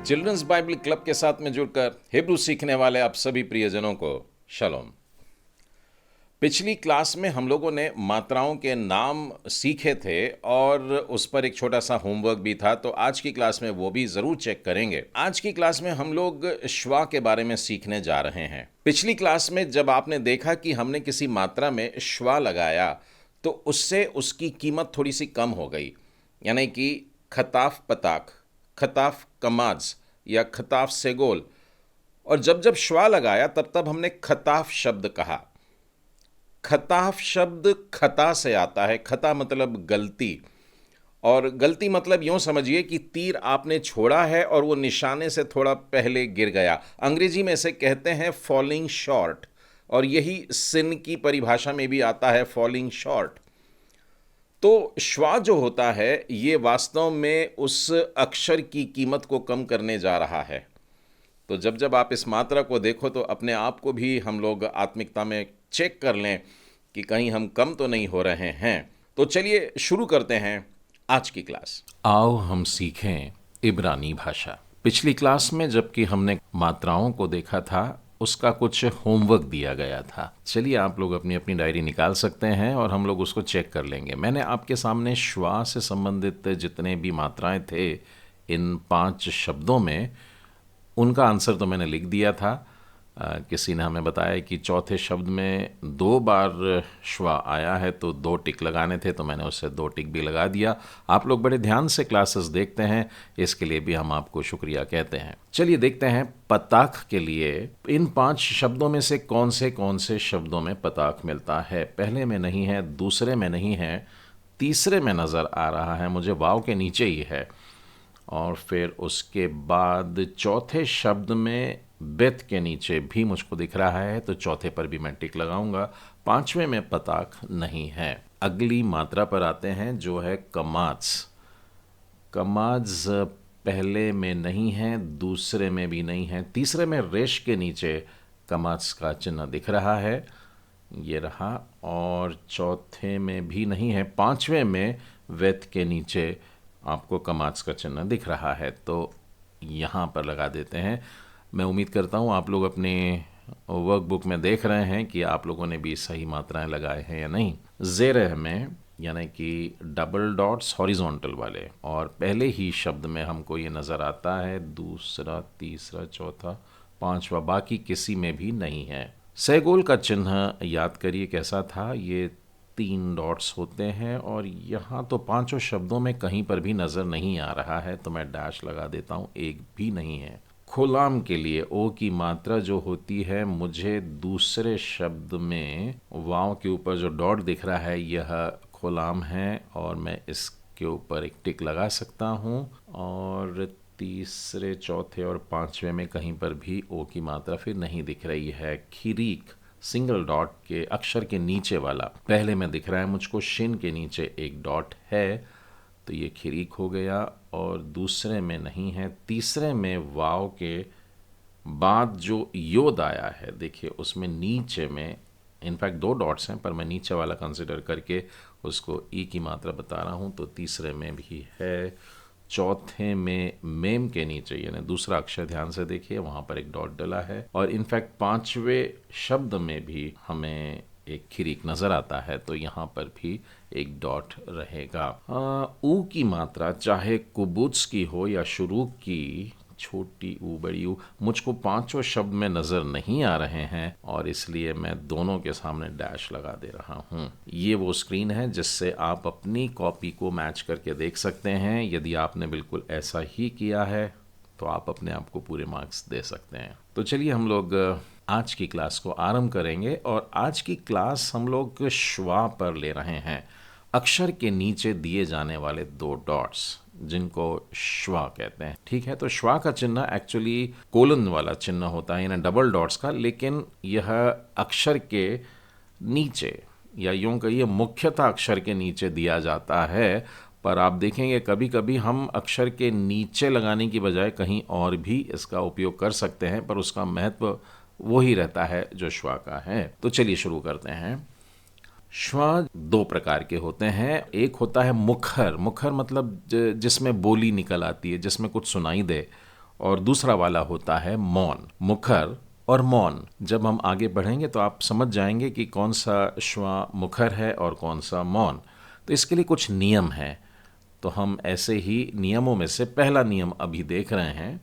Children's Bible club के साथ में जुड़कर हिब्रू सीखने वाले आप सभी प्रियजनों को शलोम। पिछली क्लास में हम लोगों ने मात्राओं के नाम सीखे थे और उस पर एक छोटा सा होमवर्क भी था, तो आज की क्लास में वो भी ज़रूर चेक करेंगे। आज की क्लास में हम लोग श्वा के बारे में सीखने जा रहे हैं। पिछली क्लास में जब आपने देखा कि हमने किसी मात्रा में श्वा लगाया तो उससे उसकी कीमत थोड़ी सी कम हो गई, यानी कि खताफ पताक, खताफ कमाज या खताफ सेगोल। और जब जब श्वा लगाया तब तब हमने खताफ शब्द कहा। खताफ शब्द खता से आता है। खता मतलब गलती, और गलती मतलब यूं समझिए कि तीर आपने छोड़ा है और वो निशाने से थोड़ा पहले गिर गया। अंग्रेजी में इसे कहते हैं फॉलिंग शॉर्ट, और यही सिन की परिभाषा में भी आता है, फॉलिंग शॉर्ट। तो श्वा जो होता है ये वास्तव में उस अक्षर की कीमत को कम करने जा रहा है। तो जब जब आप इस मात्रा को देखो तो अपने आप को भी हम लोग आत्मिकता में चेक कर लें कि कहीं हम कम तो नहीं हो रहे हैं। तो चलिए शुरू करते हैं आज की क्लास। आओ हम सीखें इब्रानी भाषा। पिछली क्लास में जबकि हमने मात्राओं को देखा था उसका कुछ होमवर्क दिया गया था। चलिए आप लोग अपनी अपनी डायरी निकाल सकते हैं और हम लोग उसको चेक कर लेंगे। मैंने आपके सामने श्वा से संबंधित जितने भी मात्राएं थे इन 5 शब्दों में, उनका आंसर तो मैंने लिख दिया था। किसी ने हमें बताया कि चौथे शब्द में 2 बार श्वा आया है तो 2 टिक लगाने थे, तो मैंने उससे 2 टिक भी लगा दिया। आप लोग बड़े ध्यान से क्लासेस देखते हैं, इसके लिए भी हम आपको शुक्रिया कहते हैं। चलिए देखते हैं पताक के लिए इन 5 शब्दों में से कौन से शब्दों में पताक मिलता है। पहले में नहीं है, दूसरे में नहीं है, तीसरे में नज़र आ रहा है, मुझे वाव के नीचे ही है, और फिर उसके बाद चौथे शब्द में बेत के नीचे भी मुझको दिख रहा है, तो चौथे पर भी मैं टिक लगाऊंगा। 5वें में पताक नहीं है। अगली मात्रा पर आते हैं जो है कमाज। कमाज पहले में नहीं है, दूसरे में भी नहीं है, तीसरे में रेश के नीचे कमाज का चिन्ह दिख रहा है, ये रहा, और चौथे में भी नहीं है। 5वें में वेत के नीचे आपको कमाज का चिन्ह दिख रहा है, तो यहाँ पर लगा देते हैं। मैं उम्मीद करता हूँ आप लोग अपने वर्कबुक में देख रहे हैं कि आप लोगों ने भी सही मात्राएं लगाए हैं या नहीं। ज़ेरह में यानी कि डबल डॉट्स हॉरिजॉन्टल वाले, और पहले ही शब्द में हमको ये नज़र आता है, दूसरा, तीसरा, चौथा, 5वां, बाकी किसी में भी नहीं है। सेगोल का चिन्ह याद करिए कैसा था, ये 3 डॉट्स होते हैं, और यहाँ तो 5 शब्दों में कहीं पर भी नज़र नहीं आ रहा है, तो मैं डैश लगा देता हूँ, एक भी नहीं है। खोलाम के लिए ओ की मात्रा जो होती है, मुझे दूसरे शब्द में वाव के ऊपर जो डॉट दिख रहा है यह खोलाम है, और मैं इसके ऊपर एक टिक लगा सकता हूँ। और तीसरे, चौथे और 5वें में कहीं पर भी ओ की मात्रा फिर नहीं दिख रही है। खीरीक सिंगल डॉट के अक्षर के नीचे वाला, पहले में दिख रहा है मुझको शिन के नीचे एक डॉट है, तो ये खीरीक हो गया, और दूसरे में नहीं है। तीसरे में वाव के बाद जो योद आया है, देखिए उसमें नीचे में इनफैक्ट 2 डॉट्स हैं, पर मैं नीचे वाला कंसिडर करके उसको ई की मात्रा बता रहा हूँ, तो तीसरे में भी है। चौथे में मेम के नीचे यानी दूसरा अक्षर, ध्यान से देखिए वहाँ पर एक डॉट डला है, और इनफैक्ट 5वें शब्द में भी हमें एक खीरीक नज़र आता है, तो यहाँ पर भी एक डॉट रहेगा। ऊ की मात्रा चाहे कुबुत्स की हो या शुरू की, छोटी ऊ बड़ी ऊ, मुझको 5 शब्द में नज़र नहीं आ रहे हैं, और इसलिए मैं दोनों के सामने डैश लगा दे रहा हूँ। ये वो स्क्रीन है जिससे आप अपनी कॉपी को मैच करके देख सकते हैं। यदि आपने बिल्कुल ऐसा ही किया है तो आप अपने आप को पूरे मार्क्स दे सकते हैं। तो चलिए हम लोग आज की क्लास को आरंभ करेंगे, और आज की क्लास हम लोग श्वा पर ले रहे हैं। अक्षर के नीचे दिए जाने वाले 2 डॉट्स जिनको श्वा कहते हैं, ठीक है। तो श्वा का चिन्ह एक्चुअली कोलन वाला चिन्ह होता है, यानी डबल डॉट्स का, लेकिन यह अक्षर के नीचे, या यूं कहिए मुख्यतः अक्षर के नीचे दिया जाता है। पर आप देखेंगे कभी कभी हम अक्षर के नीचे लगाने की बजाय कहीं और भी इसका उपयोग कर सकते हैं, पर उसका महत्व वही रहता है जो श्वा का है। तो चलिए शुरू करते हैं। श्वा 2 प्रकार के होते हैं। एक होता है मुखर। मुखर मतलब जिसमें बोली निकल आती है, जिसमें कुछ सुनाई दे, और दूसरा वाला होता है मौन। मुखर और मौन। जब हम आगे बढ़ेंगे तो आप समझ जाएंगे कि कौन सा श्वा मुखर है और कौन सा मौन। तो इसके लिए कुछ नियम हैं। तो हम ऐसे ही नियमों में से पहला नियम अभी देख रहे हैं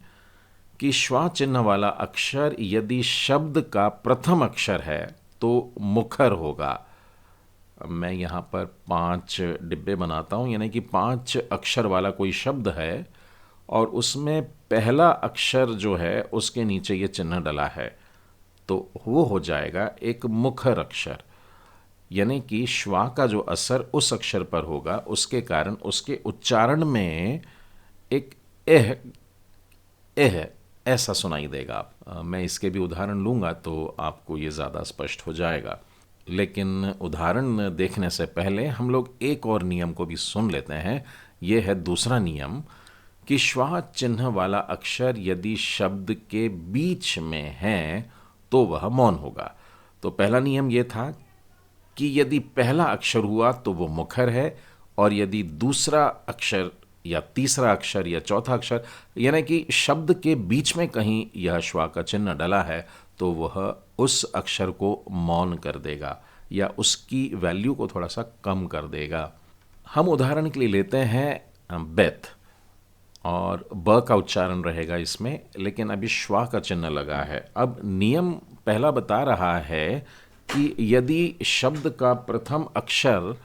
कि श्वा चिन्ह वाला अक्षर यदि शब्द का प्रथम अक्षर है तो मुखर होगा। अब मैं यहाँ पर 5 डिब्बे बनाता हूँ, यानी कि 5 अक्षर वाला कोई शब्द है और उसमें पहला अक्षर जो है उसके नीचे ये चिन्ह डला है, तो वो हो जाएगा एक मुखर अक्षर। यानी कि श्वा का जो असर उस अक्षर पर होगा, उसके कारण उसके उच्चारण में एक एह एह ऐसा सुनाई देगा। मैं इसके भी उदाहरण लूँगा तो आपको ये ज़्यादा स्पष्ट हो जाएगा। लेकिन उदाहरण देखने से पहले हम लोग एक और नियम को भी सुन लेते हैं। ये है दूसरा नियम कि श्वा चिन्ह वाला अक्षर यदि शब्द के बीच में है तो वह मौन होगा। तो पहला नियम ये था कि यदि पहला अक्षर हुआ तो वो मुखर है, और यदि दूसरा अक्षर या तीसरा अक्षर या चौथा अक्षर यानी कि शब्द के बीच में कहीं यह श्वा का चिन्ह डला है तो वह उस अक्षर को मौन कर देगा या उसकी वैल्यू को थोड़ा सा कम कर देगा। हम उदाहरण के लिए लेते हैं बेथ, और ब का उच्चारण रहेगा इसमें, लेकिन अभी श्वा का चिन्ह लगा है। अब नियम पहला बता रहा है कि यदि शब्द का प्रथम अक्षर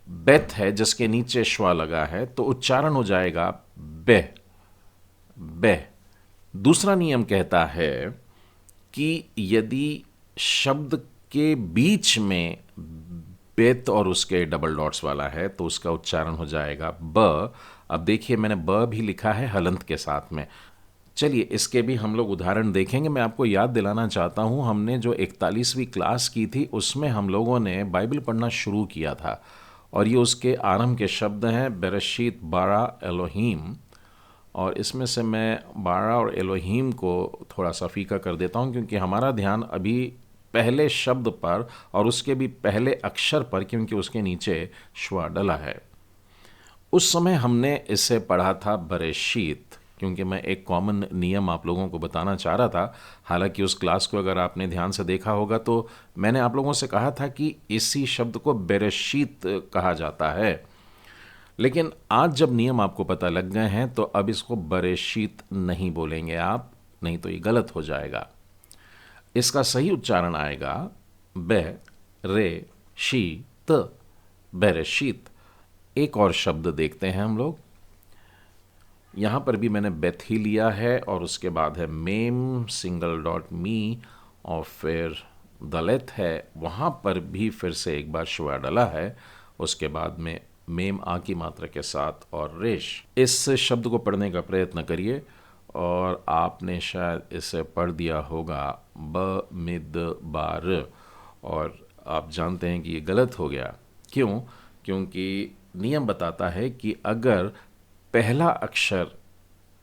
बेथ है जिसके नीचे श्वा लगा है तो उच्चारण हो जाएगा बेह बेह। दूसरा नियम कहता है कि यदि शब्द के बीच में बेत और उसके डबल डॉट्स वाला है तो उसका उच्चारण हो जाएगा ब। अब देखिए मैंने ब भी लिखा है हलंत के साथ में। चलिए इसके भी हम लोग उदाहरण देखेंगे। मैं आपको याद दिलाना चाहता हूँ, हमने जो 41वीं क्लास की थी उसमें हम लोगों ने बाइबल पढ़ना शुरू किया था, और ये उसके आरंभ के शब्द हैं बेरेशीत बारा एलोहीम। और इसमें से मैं बारा और एलोहीम को थोड़ा सा फीका कर देता हूँ क्योंकि हमारा ध्यान अभी पहले शब्द पर और उसके भी पहले अक्षर पर, क्योंकि उसके नीचे श्वा डला है। उस समय हमने इसे पढ़ा था बरेशीत, क्योंकि मैं एक कॉमन नियम आप लोगों को बताना चाह रहा था। हालांकि उस क्लास को अगर आपने ध्यान से देखा होगा तो मैंने आप लोगों से कहा था कि इसी शब्द को बेरेशीत कहा जाता है। लेकिन आज जब नियम आपको पता लग गए हैं तो अब इसको बरेशीत नहीं बोलेंगे आप, नहीं तो ये गलत हो जाएगा। इसका सही उच्चारण आएगा बे रे शी त, बेरेशीत। एक और शब्द देखते हैं हम लोग। यहाँ पर भी मैंने बेथ ही लिया है और उसके बाद है मेम सिंगल डॉट मी और फिर दलित है, वहाँ पर भी फिर से एक बार श्वा डला है, उसके बाद में मेम आ की मात्रा के साथ और रेश। इस शब्द को पढ़ने का प्रयत्न करिए और आपने शायद इसे पढ़ दिया होगा ब मिद बार, और आप जानते हैं कि ये गलत हो गया। क्यों? क्योंकि नियम बताता है कि अगर पहला अक्षर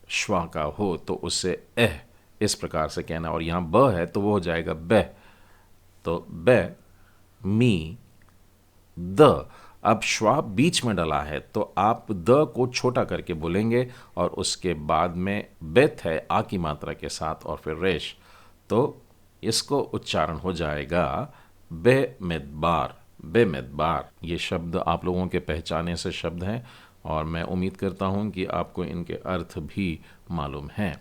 श्वा का हो तो उसे एह इस प्रकार से कहना, और यहाँ ब है तो वो हो जाएगा बह। तो ब मी द। अब श्वा बीच में डला है तो आप द को छोटा करके बोलेंगे और उसके बाद में बेथ है आ की मात्रा के साथ और फिर रेश, तो इसको उच्चारण हो जाएगा बेमिदबार बेमिदबार। ये शब्द आप लोगों के पहचाने से शब्द हैं और मैं उम्मीद करता हूं कि आपको इनके अर्थ भी मालूम हैं।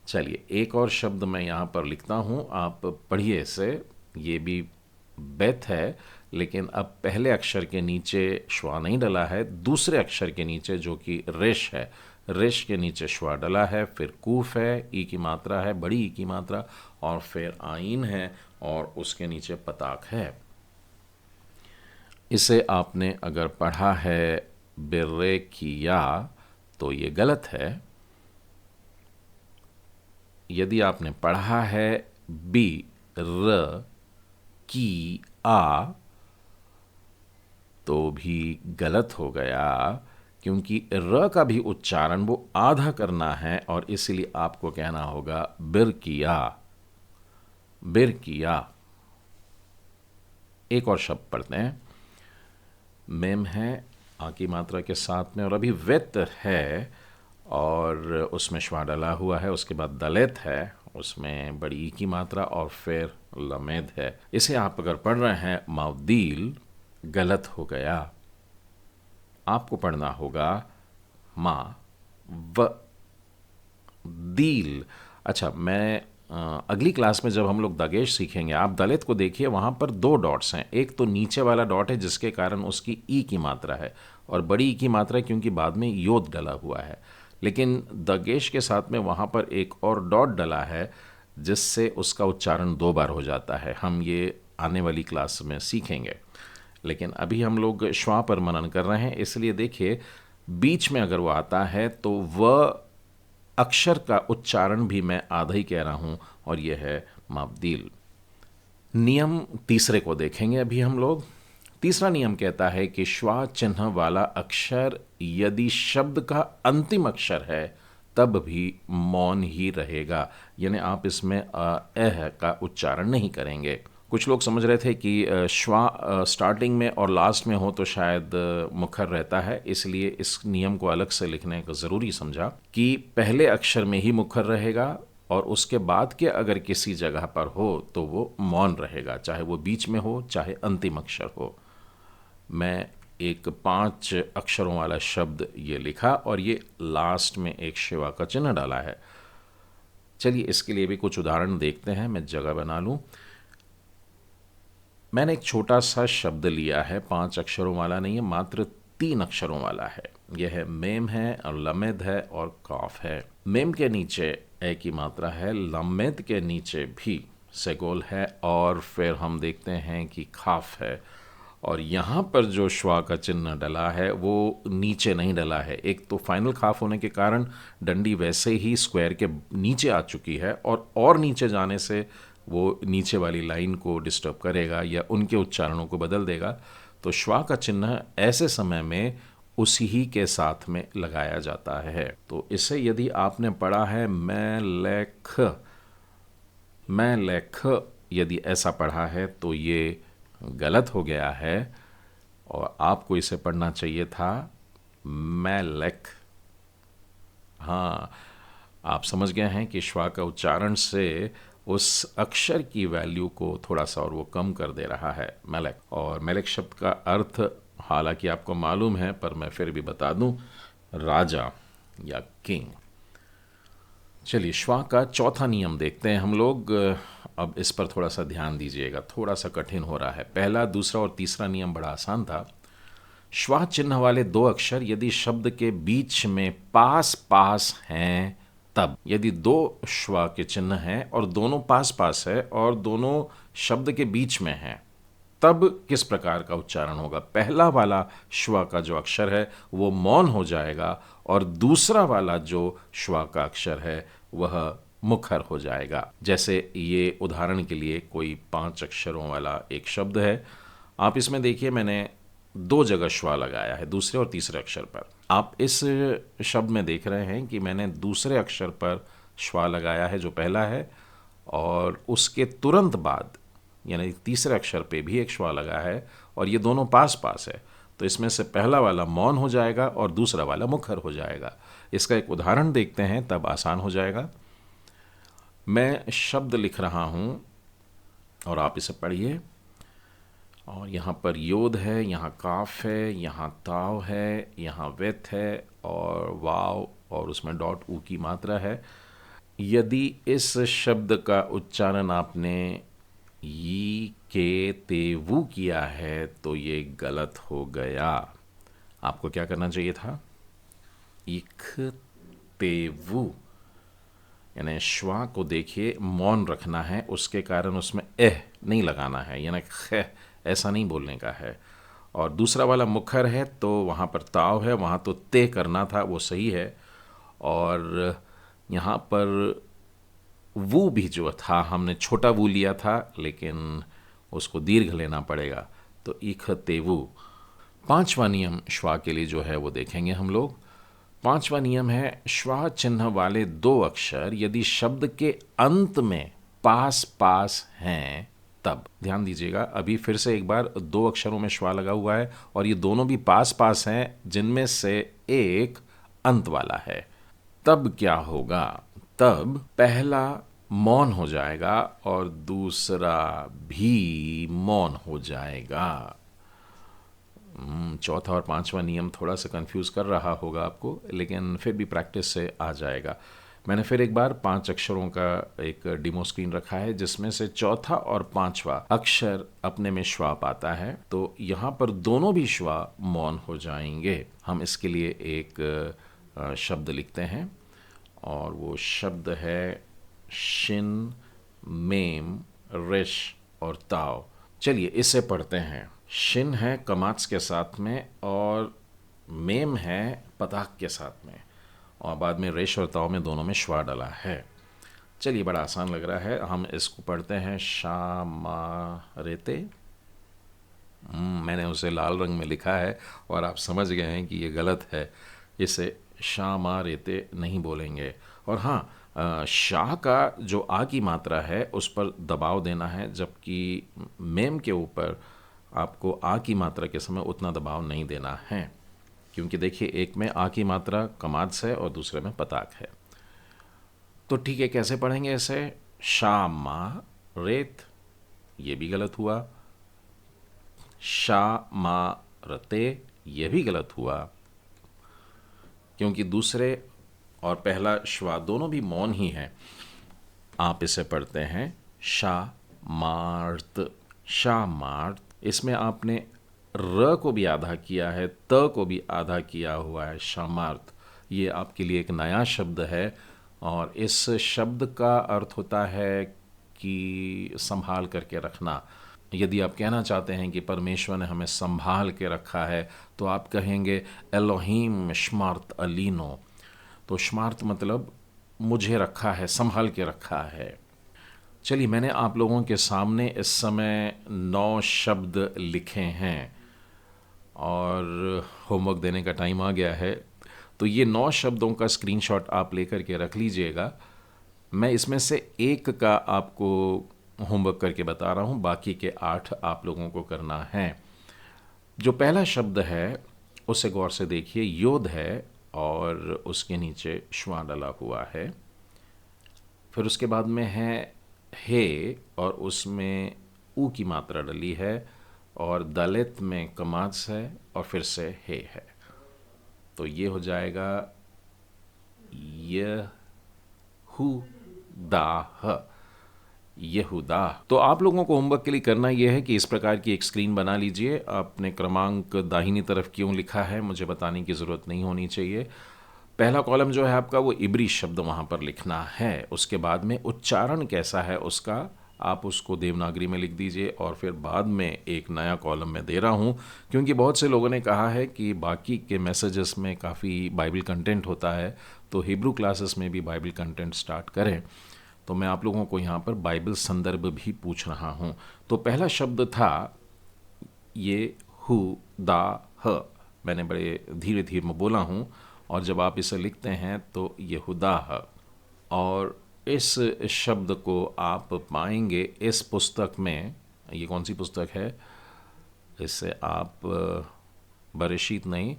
चलिए एक और शब्द मैं यहाँ पर लिखता हूँ, आप पढ़िए इसे। ये भी बेथ है, लेकिन अब पहले अक्षर के नीचे श्वा नहीं डला है, दूसरे अक्षर के नीचे जो कि रेश है, रेश के नीचे श्वा डला है, फिर कूफ है, ई की मात्रा है, बड़ी ई की मात्रा, और फिर आइन है और उसके नीचे पताक है। इसे आपने अगर पढ़ा है बिर्रे किया तो ये गलत है। यदि आपने पढ़ा है बी र की आ तो भी गलत हो गया, क्योंकि र का भी उच्चारण वो आधा करना है और इसलिए आपको कहना होगा बिर किया बिर किया। एक और शब्द पढ़ते हैं। मेम है आ की मात्रा के साथ में और अभी वेत है और उसमें श्वा डला हुआ है। उसके बाद दलित है, उसमें बड़ी ई की मात्रा, और फिर लमेद है। इसे आप अगर पढ़ रहे हैं मावदील, गलत हो गया। आपको पढ़ना होगा मा व दील। अच्छा, मैं अगली क्लास में जब हम लोग दगेश सीखेंगे, आप दलित को देखिए, वहाँ पर दो डॉट्स हैं। एक तो नीचे वाला डॉट है जिसके कारण उसकी ई की मात्रा है, और बड़ी ई की मात्रा है क्योंकि बाद में योद डला हुआ है। लेकिन दगेश के साथ में वहाँ पर एक और डॉट डला है जिससे उसका उच्चारण दो बार हो जाता है। हम ये आने वाली क्लास में सीखेंगे, लेकिन अभी हम लोग श्वा पर मनन कर रहे हैं। इसलिए देखिए, बीच में अगर वो आता है तो वह अक्षर का उच्चारण भी मैं आधा ही कह रहा हूं, और यह है मावदील। नियम तीसरे को देखेंगे अभी हम लोग। तीसरा नियम कहता है कि श्वा चिन्ह वाला अक्षर यदि शब्द का अंतिम अक्षर है तब भी मौन ही रहेगा, यानी आप इसमें अह का उच्चारण नहीं करेंगे। कुछ लोग समझ रहे थे कि श्वा स्टार्टिंग में और लास्ट में हो तो शायद मुखर रहता है, इसलिए इस नियम को अलग से लिखने का ज़रूरी समझा कि पहले अक्षर में ही मुखर रहेगा, और उसके बाद के अगर किसी जगह पर हो तो वो मौन रहेगा, चाहे वो बीच में हो चाहे अंतिम अक्षर हो। मैं एक 5 अक्षरों वाला शब्द ये लिखा और ये लास्ट में एक शिवा का चिन्ह डाला है। चलिए इसके लिए भी कुछ उदाहरण देखते हैं। मैं जगह बना लूं। मैंने एक छोटा सा शब्द लिया है, 5 अक्षरों वाला नहीं है, मात्र 3 अक्षरों वाला है। यह है मेम है, और लमेद है, और काफ है। मेम के नीचे ए की मात्रा है, लमेद के नीचे भी सेगोल है, और फिर हम देखते हैं कि खाफ है। और यहाँ पर जो श्वा का चिन्ह डला है वो नीचे नहीं डला है। एक तो फाइनल खाफ होने के कारण डंडी वैसे ही स्क्वायर के नीचे आ चुकी है, और नीचे जाने से वो नीचे वाली लाइन को डिस्टर्ब करेगा या उनके उच्चारणों को बदल देगा। तो श्वा का चिन्ह ऐसे समय में उसी ही के साथ में लगाया जाता है। तो इसे यदि आपने पढ़ा है मैं लेख, यदि ऐसा पढ़ा है तो ये गलत हो गया है, और आपको इसे पढ़ना चाहिए था मैं लेख। हाँ, आप समझ गए हैं कि श्वा का उच्चारण से उस अक्षर की वैल्यू को थोड़ा सा और वो कम कर दे रहा है, मेलेक। और मेलेक शब्द का अर्थ हालांकि आपको मालूम है, पर मैं फिर भी बता दूं, राजा या किंग। चलिए श्वा का चौथा नियम देखते हैं हम लोग। अब इस पर थोड़ा सा ध्यान दीजिएगा, थोड़ा सा कठिन हो रहा है। पहला, दूसरा और तीसरा नियम बड़ा आसान था। श्वा चिन्ह वाले 2 अक्षर यदि शब्द के बीच में पास पास हैं तब, यदि 2 श्वा के चिन्ह हैं और दोनों पास पास है और दोनों शब्द के बीच में हैं, तब किस प्रकार का उच्चारण होगा। पहला वाला श्वा का जो अक्षर है वो मौन हो जाएगा, और दूसरा वाला जो श्वा का अक्षर है वह मुखर हो जाएगा। जैसे ये उदाहरण के लिए कोई 5 अक्षरों वाला एक शब्द है। आप इसमें देखिए, मैंने 2 जगह श्वा लगाया है, दूसरे और तीसरे अक्षर पर। आप इस शब्द में देख रहे हैं कि मैंने दूसरे अक्षर पर श्वा लगाया है जो पहला है, और उसके तुरंत बाद यानी तीसरे अक्षर पे भी एक श्वा लगा है, और ये दोनों पास पास है। तो इसमें से पहला वाला मौन हो जाएगा और दूसरा वाला मुखर हो जाएगा। इसका एक उदाहरण देखते हैं, तब आसान हो जाएगा। मैं शब्द लिख रहा हूँ और आप इसे पढ़िए। और यहाँ पर योद है, यहाँ काफ है, यहाँ ताव है, यहाँ वेत है, और वाव, और उसमें डॉट ऊ की मात्रा है। यदि इस शब्द का उच्चारण आपने यी के तेवु किया है तो ये गलत हो गया। आपको क्या करना चाहिए था, इख तेवु, यानी श्वा को देखिए मौन रखना है, उसके कारण उसमें एह नहीं लगाना है, यानी ख ऐसा नहीं बोलने का है। और दूसरा वाला मुखर है तो वहाँ पर ताव है, वहाँ तो ते करना था, वो सही है। और यहाँ पर वो भी जो था, हमने छोटा वो लिया था लेकिन उसको दीर्घ लेना पड़ेगा, तो इख तेवु। 5वां नियम श्वा के लिए जो है वो देखेंगे हम लोग। 5वां नियम है, श्वा चिन्ह वाले 2 अक्षर यदि शब्द के अंत में पास पास हैं तब। ध्यान दीजिएगा, अभी फिर से एक बार 2 अक्षरों में श्वा लगा हुआ है और ये दोनों भी पास पास हैं, जिनमें से एक अंत वाला है। तब क्या होगा? तब पहला मौन हो जाएगा और दूसरा भी मौन हो जाएगा। चौथा और पांचवा नियम थोड़ा सा कंफ्यूज कर रहा होगा आपको, लेकिन फिर भी प्रैक्टिस से आ जाएगा। मैंने फिर एक बार 5 अक्षरों का एक डेमो स्क्रीन रखा है जिसमें से चौथा और पांचवा अक्षर अपने में श्वा पाता है, तो यहाँ पर दोनों भी श्वा मौन हो जाएंगे। हम इसके लिए एक शब्द लिखते हैं और वो शब्द है शिन, मेम, रिश और ताव। चलिए इसे पढ़ते हैं। शिन है कमाच के साथ में और मेम है पताक के साथ में और बाद में रेश और ताव में दोनों में श्वा डला है। चलिए बड़ा आसान लग रहा है, हम इसको पढ़ते हैं शा मा रेते। मैंने उसे लाल रंग में लिखा है और आप समझ गए हैं कि ये गलत है, इसे शा मा रेते नहीं बोलेंगे। और हाँ, शाह का जो आ की मात्रा है उस पर दबाव देना है, जबकि मेम के ऊपर आपको आ की मात्रा के समय उतना दबाव नहीं देना है, क्योंकि देखिए एक में आ की मात्रा कमाज है और दूसरे में पताक है। तो ठीक है, कैसे पढ़ेंगे इसे? शा मा रेत, ये भी गलत हुआ। शा मा रते, ये भी गलत हुआ, क्योंकि दूसरे और पहला श्वा दोनों भी मौन ही है। आप इसे पढ़ते हैं शा मार्त, शा मार्त। इसमें आपने र को भी आधा किया है, त को भी आधा किया हुआ है, शामार्थ। ये आपके लिए एक नया शब्द है और इस शब्द का अर्थ होता है कि संभाल करके रखना। यदि आप कहना चाहते हैं कि परमेश्वर ने हमें संभाल के रखा है तो आप कहेंगे एलोहीम श्मार्त अलीनो। तो श्मार्त मतलब मुझे रखा है, संभाल के रखा है। चलिए, मैंने आप लोगों के सामने इस समय 9 शब्द लिखे हैं और होमवर्क देने का टाइम आ गया है, तो ये 9 शब्दों का स्क्रीनशॉट आप लेकर के रख लीजिएगा। मैं इसमें से एक का आपको होमवर्क करके बता रहा हूँ, बाकी के 8 आप लोगों को करना है। जो पहला शब्द है उसे गौर से देखिए, योद है और उसके नीचे श्वा डला हुआ है। फिर उसके बाद में है हे और उसमें ऊ की मात्रा डली है और दलित में कमाज है और फिर से हे है। तो ये हो जाएगा यहूदाह, यहूदा। तो आप लोगों को होमवर्क के लिए करना यह है कि इस प्रकार की एक स्क्रीन बना लीजिए। आपने क्रमांक दाहिनी तरफ क्यों लिखा है मुझे बताने की ज़रूरत नहीं होनी चाहिए। पहला कॉलम जो है आपका वो इब्री शब्द वहाँ पर लिखना है। उसके बाद में उच्चारण कैसा है उसका आप उसको देवनागरी में लिख दीजिए और फिर बाद में एक नया कॉलम मैं दे रहा हूँ, क्योंकि बहुत से लोगों ने कहा है कि बाकी के मैसेजेस में काफ़ी बाइबल कंटेंट होता है, तो हिब्रू क्लासेस में भी बाइबल कंटेंट स्टार्ट करें। तो मैं आप लोगों को यहाँ पर बाइबल संदर्भ भी पूछ रहा हूँ। तो पहला शब्द था ये दा ह। मैंने बड़े धीरे धीरे में बोला हूँ और जब आप इसे लिखते हैं तो यहूदाह। और इस शब्द को आप पाएंगे इस पुस्तक में। ये कौन सी पुस्तक है? इससे आप बरेशीत नहीं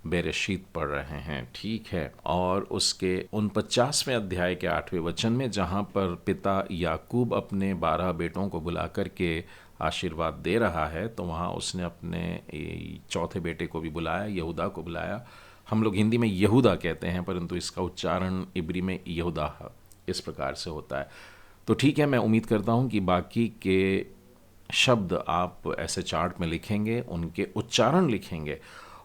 बेरेशीत पढ़ रहे हैं, ठीक है। और उसके 49वें अध्याय के 8वें वचन में जहाँ पर पिता याकूब अपने 12 बेटों को बुला करके आशीर्वाद दे रहा है, तो वहाँ उसने अपने चौथे बेटे को भी बुलाया, यहूदा को बुलाया। हम लोग हिंदी में यहूदा कहते हैं, परंतु इसका उच्चारण इब्री में यहूदाह इस प्रकार से होता है। तो ठीक है, मैं उम्मीद करता हूँ कि बाकी के शब्द आप ऐसे चार्ट में लिखेंगे, उनके उच्चारण लिखेंगे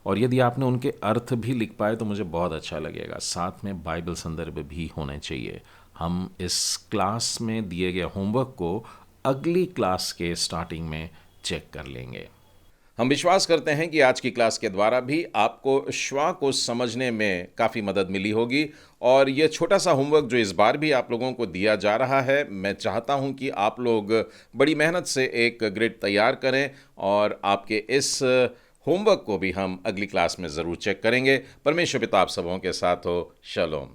और यदि आपने उनके अर्थ भी लिख पाए तो मुझे बहुत अच्छा लगेगा। साथ में बाइबल संदर्भ भी होने चाहिए। हम इस क्लास में दिए गए होमवर्क को अगली क्लास के स्टार्टिंग में चेक कर लेंगे। हम विश्वास करते हैं कि आज की क्लास के द्वारा भी आपको श्वा को समझने में काफ़ी मदद मिली होगी और ये छोटा सा होमवर्क जो इस बार भी आप लोगों को दिया जा रहा है, मैं चाहता हूं कि आप लोग बड़ी मेहनत से एक ग्रिड तैयार करें और आपके इस होमवर्क को भी हम अगली क्लास में ज़रूर चेक करेंगे। परमेश्वर पिता आप सबों के साथ हो। शलोम।